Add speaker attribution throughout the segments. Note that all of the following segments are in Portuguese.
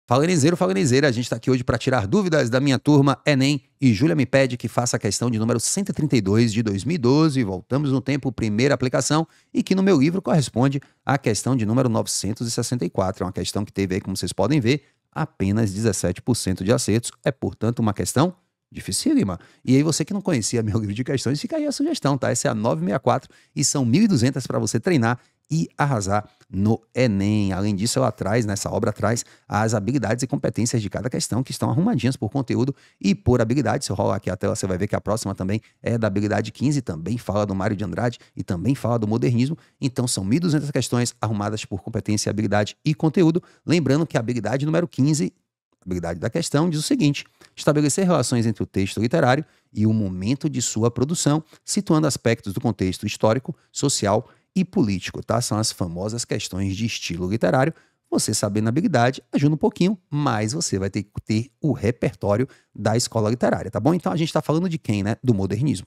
Speaker 1: Fala Nizeiro, a gente está aqui hoje para tirar dúvidas da minha turma Enem e Júlia me pede que faça a questão de número 132 de 2012, voltamos no tempo, primeira aplicação, e que no meu livro corresponde à questão de número 964, é uma questão que teve aí, como vocês podem ver, apenas 17% de acertos, é portanto uma questão dificílima. E aí você que não conhecia meu livro de questões, fica aí a sugestão, tá? Essa é a 964 e são 1.200 para você treinar e arrasar no Enem. Além disso, ela traz, nessa obra traz as habilidades e competências de cada questão que estão arrumadinhas por conteúdo e por habilidade. Se eu rolar aqui a tela, você vai ver que a próxima também é da habilidade 15, também fala do Mário de Andrade e também fala do modernismo. Então são 1.200 questões arrumadas por competência, habilidade e conteúdo. Lembrando que a habilidade número 15, a habilidade da questão, diz o seguinte: estabelecer relações entre o texto literário e o momento de sua produção, situando aspectos do contexto histórico, social e político, tá? São as famosas questões de estilo literário. Você sabendo a habilidade ajuda um pouquinho, mas você vai ter que ter o repertório da escola literária, tá bom? Então a gente está falando de quem, né? Do modernismo.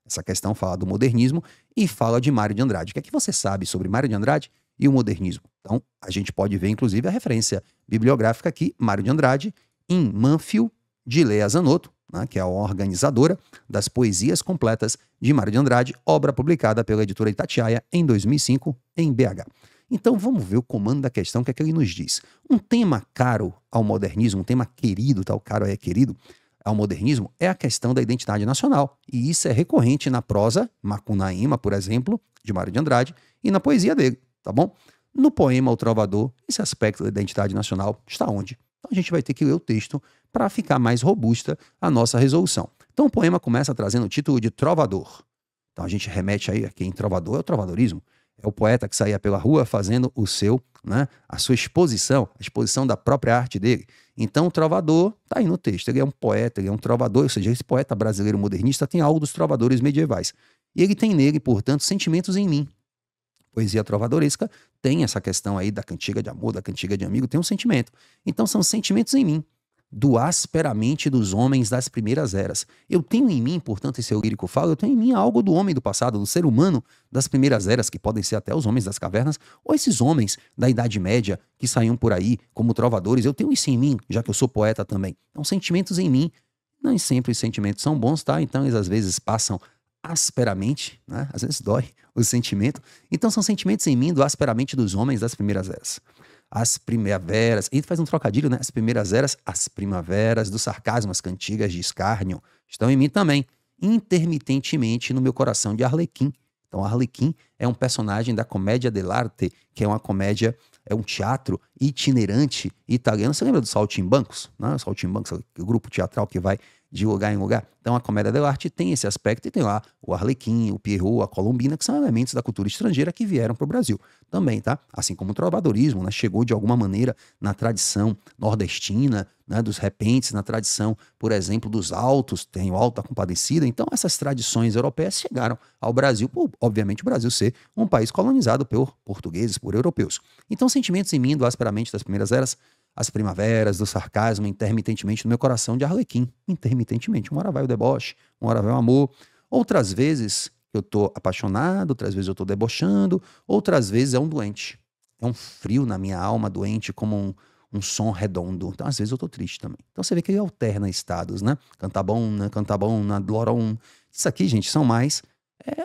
Speaker 1: Essa questão fala do modernismo e fala de Mário de Andrade. O que é que você sabe sobre Mário de Andrade e o modernismo? Então a gente pode ver, inclusive, a referência bibliográfica aqui, Mário de Andrade, em Manfio de Lea Zanotto, né, que é a organizadora das Poesias Completas de Mário de Andrade, obra publicada pela editora Itatiaia em 2005, em BH. Então vamos ver o comando da questão, o que é que ele nos diz. Um tema caro ao modernismo, um tema querido, tal caro é querido, ao modernismo, é a questão da identidade nacional. E isso é recorrente na prosa, Macunaíma, por exemplo, de Mário de Andrade, e na poesia dele, tá bom? No poema O Trovador, esse aspecto da identidade nacional está onde? Então a gente vai ter que ler o texto para ficar mais robusta a nossa resolução. Então o poema começa trazendo o título de Trovador. Então a gente remete aí a quem Trovador é o trovadorismo. É o poeta que saía pela rua fazendo o seu, né, a sua exposição, a exposição da própria arte dele. Então o trovador está aí no texto. Ele é um poeta, ele é um trovador, ou seja, esse poeta brasileiro modernista tem algo dos trovadores medievais. E ele tem nele, portanto, sentimentos em mim. Poesia trovadoresca tem essa questão aí da cantiga de amor, da cantiga de amigo, tem um sentimento. Então são sentimentos em mim, do asperamente dos homens das primeiras eras. Eu tenho em mim, portanto, esse lírico fala, eu tenho em mim algo do homem do passado, do ser humano das primeiras eras, que podem ser até os homens das cavernas, ou esses homens da Idade Média que saíam por aí como trovadores. Eu tenho isso em mim, já que eu sou poeta também. Então, sentimentos em mim, nem sempre os sentimentos são bons, tá? Então, eles às vezes passam asperamente, né? Às vezes dói o sentimento. Então são sentimentos em mim do asperamente dos homens das primeiras eras. As primaveras, e faz um trocadilho, né? As primeiras eras, as primaveras do sarcasmo, as cantigas de escárnio, estão em mim também, intermitentemente no meu coração de Arlequim. Então Arlequim é um personagem da Commedia dell'arte, que é uma comédia, é um teatro itinerante italiano. Você lembra dos Saltimbancos? Né? Os Saltimbancos, o grupo teatral que vai de lugar em lugar. Então a Commedia dell'arte tem esse aspecto e tem lá o Arlequim, o Pierrot, a Colombina, que são elementos da cultura estrangeira que vieram para o Brasil também, tá? Assim como o trovadorismo, né? Chegou de alguma maneira na tradição nordestina, né? Dos repentes, na tradição, por exemplo, dos altos, tem o Alto da Compadecida. Então essas tradições europeias chegaram ao Brasil, por, obviamente o Brasil ser um país colonizado por portugueses, por europeus. Então sentimentos em mim do asperamente das primeiras eras, as primaveras, do sarcasmo, intermitentemente no meu coração de Arlequim, intermitentemente. Uma hora vai o deboche, uma hora vai o amor. Outras vezes eu tô apaixonado, outras vezes eu tô debochando, outras vezes é um doente. É um frio na minha alma doente, como um som redondo. Então, às vezes eu tô triste também. Então, você vê que ele alterna estados, né? Cantabona, Dloron. Isso aqui, gente, são mais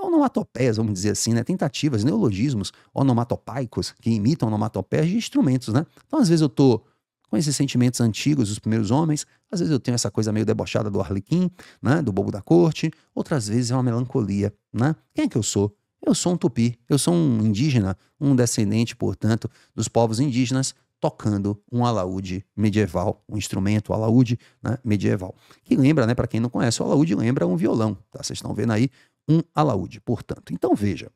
Speaker 1: onomatopeias, vamos dizer assim, né? Tentativas, neologismos onomatopaicos que imitam onomatopeias de instrumentos, né? Então, às vezes eu tô com esses sentimentos antigos dos primeiros homens, às vezes eu tenho essa coisa meio debochada do Arlequim, né, do bobo da corte, outras vezes é uma melancolia, né? Quem é que eu sou? Eu sou um tupi, eu sou um indígena, um descendente, portanto, dos povos indígenas, tocando um alaúde medieval, um instrumento alaúde, né, medieval. Que lembra, né, para quem não conhece, o alaúde lembra um violão, tá? Vocês estão vendo aí um alaúde, portanto. Então veja,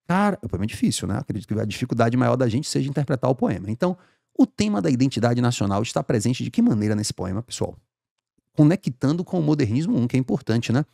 Speaker 1: cara, o poema é difícil, né? Acredito que a dificuldade maior da gente seja interpretar o poema. Então, o tema da identidade nacional está presente de que maneira nesse poema, pessoal? Conectando com o modernismo 1, que é importante, né?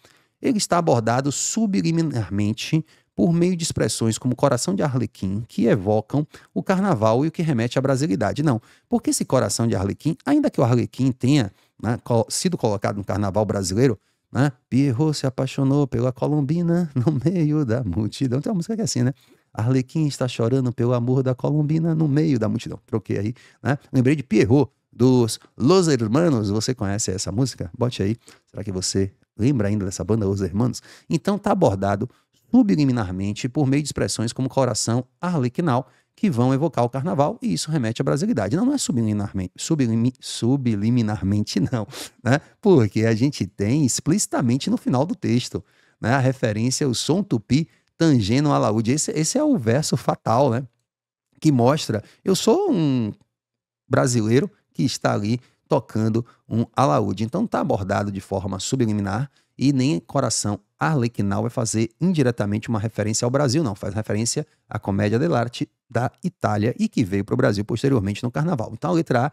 Speaker 1: Ele está abordado subliminarmente por meio de expressões como coração de Arlequim, que evocam o carnaval e o que remete à brasilidade. Não, porque esse coração de Arlequim, ainda que o Arlequim tenha, né, sido colocado no carnaval brasileiro, né? Pierrot se apaixonou pela Colombina no meio da multidão. Tem uma música que é assim, né? Arlequim está chorando pelo amor da Colombina no meio da multidão. Troquei aí, né? Lembrei de Pierrot, dos Los Hermanos. Você conhece essa música? Bote aí. Será que você lembra ainda dessa banda, Los Hermanos? Então tá abordado subliminarmente por meio de expressões como coração arlequinal, que vão evocar o carnaval, e isso remete à brasilidade. Não é subliminarmente não, né? Porque a gente tem explicitamente no final do texto, né, a referência ao som tupi tangendo o alaúde. Esse é o verso fatal, né? Que mostra, eu sou um brasileiro que está ali tocando um alaúde. Então está abordado de forma subliminar e nem coração arlequinal vai fazer indiretamente uma referência ao Brasil, não. Faz referência à comédia dell'arte da Itália e que veio para o Brasil posteriormente no Carnaval. Então a letra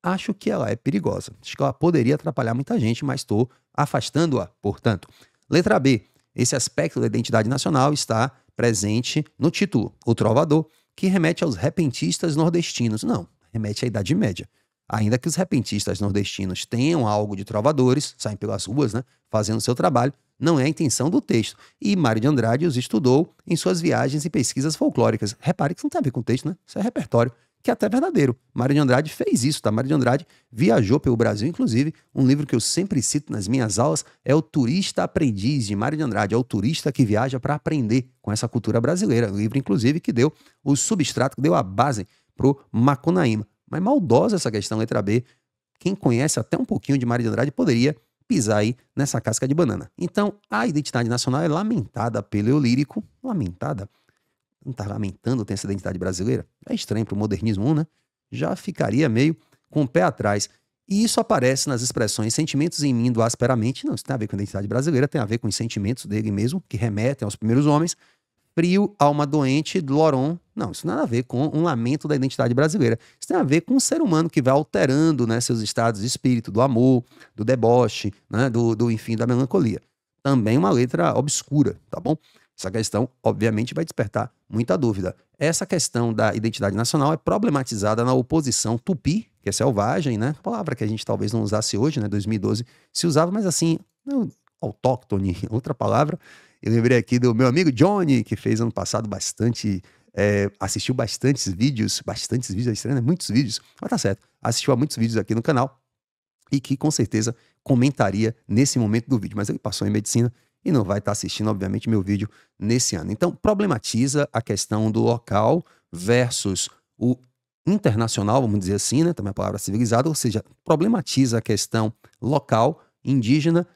Speaker 1: A, acho que ela é perigosa. Acho que ela poderia atrapalhar muita gente, mas estou afastando-a, portanto. Letra B, esse aspecto da identidade nacional está presente no título, O Trovador, que remete aos repentistas nordestinos. Não, remete à Idade Média. Ainda que os repentistas nordestinos tenham algo de trovadores, saem pelas ruas, né, fazendo seu trabalho, não é a intenção do texto. E Mário de Andrade os estudou em suas viagens e pesquisas folclóricas. Repare que isso não tem a ver com o texto, né? Isso é repertório, que é até verdadeiro. Mário de Andrade fez isso, tá? Mário de Andrade viajou pelo Brasil, inclusive, um livro que eu sempre cito nas minhas aulas é O Turista Aprendiz, de Mário de Andrade. É o turista que viaja para aprender com essa cultura brasileira. Um livro, inclusive, que deu o substrato, que deu a base pro Macunaíma. Mas maldosa essa questão, letra B. Quem conhece até um pouquinho de Mário de Andrade poderia pisar aí nessa casca de banana. Então, a identidade nacional é lamentada pelo eu lírico. Lamentada? Não tá lamentando ter essa identidade brasileira? É estranho pro modernismo 1, né? Já ficaria meio com o pé atrás. E isso aparece nas expressões sentimentos em mim do asperamente. Não, isso tem a ver com a identidade brasileira, tem a ver com os sentimentos dele mesmo, que remetem aos primeiros homens. Frio, alma doente, Loron. Não, isso não tem nada a ver com um lamento da identidade brasileira. Isso tem a ver com um ser humano que vai alterando, né, seus estados de espírito, do amor, do deboche, né, enfim, da melancolia. Também uma letra obscura, tá bom? Essa questão, obviamente, vai despertar muita dúvida. Essa questão da identidade nacional é problematizada na oposição tupi, que é selvagem, né? Palavra que a gente talvez não usasse hoje, né? 2012 se usava, mas assim, não, autóctone, outra palavra. Eu lembrei aqui do meu amigo Johnny, que fez ano passado assistiu bastantes vídeos, é estranho, né? Muitos vídeos, mas tá certo, assistiu a muitos vídeos aqui no canal e que com certeza comentaria nesse momento do vídeo, mas ele passou em medicina e não vai estar assistindo, obviamente, meu vídeo nesse ano. Então, problematiza a questão do local versus o internacional, vamos dizer assim, né? Também a palavra civilizada, ou seja, problematiza a questão local, indígena,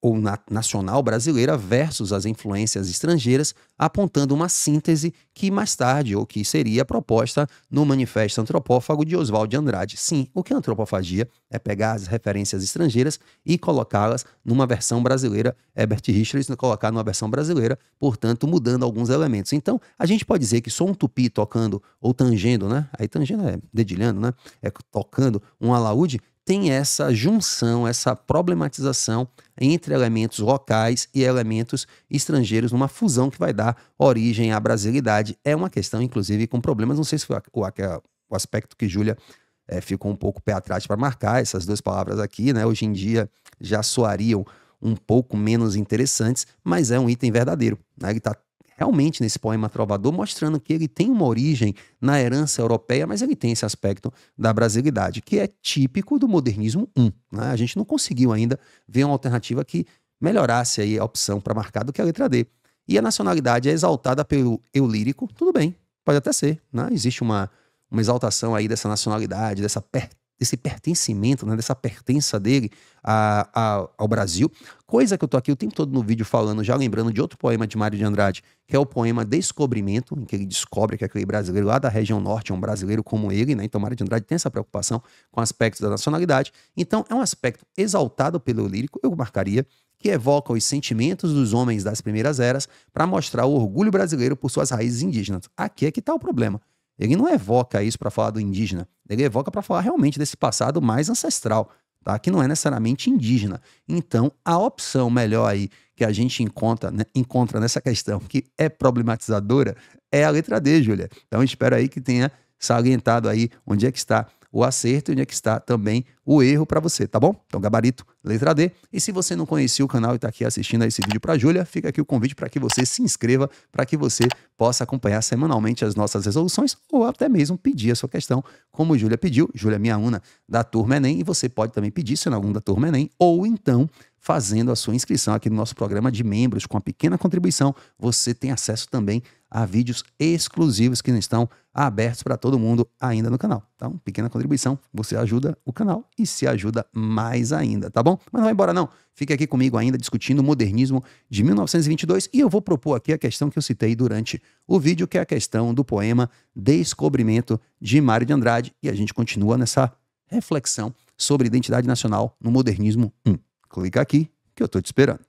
Speaker 1: ou nacional brasileira versus as influências estrangeiras, apontando uma síntese que mais tarde, ou que seria proposta no Manifesto Antropófago de Oswald de Andrade. Sim, o que é antropofagia é pegar as referências estrangeiras e colocá-las numa versão brasileira, Herbert Richards colocar numa versão brasileira, portanto mudando alguns elementos. Então, a gente pode dizer que só um tupi tocando, ou tangendo, né? Aí tangendo é dedilhando, né? É tocando um alaúde, tem essa junção, essa problematização entre elementos locais e elementos estrangeiros, numa fusão que vai dar origem à brasilidade. É uma questão, inclusive, com problemas. Não sei se foi o aspecto que Júlia ficou um pouco pé atrás para marcar essas duas palavras aqui, né? Hoje em dia já soariam um pouco menos interessantes, mas é um item verdadeiro, né? Ele está realmente nesse poema Trovador, mostrando que ele tem uma origem na herança europeia, mas ele tem esse aspecto da brasilidade, que é típico do modernismo 1. Né? A gente não conseguiu ainda ver uma alternativa que melhorasse aí a opção para marcar do que a letra D. E a nacionalidade é exaltada pelo eu lírico, tudo bem, pode até ser. Né? Existe uma exaltação aí dessa nacionalidade, desse pertencimento, né, dessa pertença dele ao Brasil, coisa que eu tô aqui o tempo todo no vídeo falando, já lembrando de outro poema de Mário de Andrade, que é o poema Descobrimento, em que ele descobre que aquele brasileiro lá da região norte é um brasileiro como ele, né? Então Mário de Andrade tem essa preocupação com aspectos da nacionalidade. Então é um aspecto exaltado pelo lírico, eu marcaria, que evoca os sentimentos dos homens das primeiras eras para mostrar o orgulho brasileiro por suas raízes indígenas. Aqui é que está o problema. Ele não evoca isso para falar do indígena, ele evoca para falar realmente desse passado mais ancestral, tá? Que não é necessariamente indígena. Então, a opção melhor aí que a gente encontra nessa questão, que é problematizadora, é a letra D, Júlia. Então, espero aí que tenha salientado aí onde é que está o acerto e onde é que está também o erro para você, tá bom? Então, gabarito, letra D. E se você não conhecia o canal e está aqui assistindo a esse vídeo para a Júlia, fica aqui o convite para que você se inscreva, para que você possa acompanhar semanalmente as nossas resoluções ou até mesmo pedir a sua questão, como Júlia pediu. Júlia é minha aluna da Turma Enem e você pode também pedir sendo aluno da Turma Enem ou então fazendo a sua inscrição aqui no nosso programa de membros com a pequena contribuição. Você tem acesso também a vídeos exclusivos que não estão abertos para todo mundo ainda no canal. Então, pequena contribuição, você ajuda o canal e se ajuda mais ainda, tá bom? Mas não vai embora não, fique aqui comigo ainda discutindo o modernismo de 1922 e eu vou propor aqui a questão que eu citei durante o vídeo, que é a questão do poema Descobrimento de Mário de Andrade, e a gente continua nessa reflexão sobre identidade nacional no modernismo 1. Clica aqui que eu tô te esperando.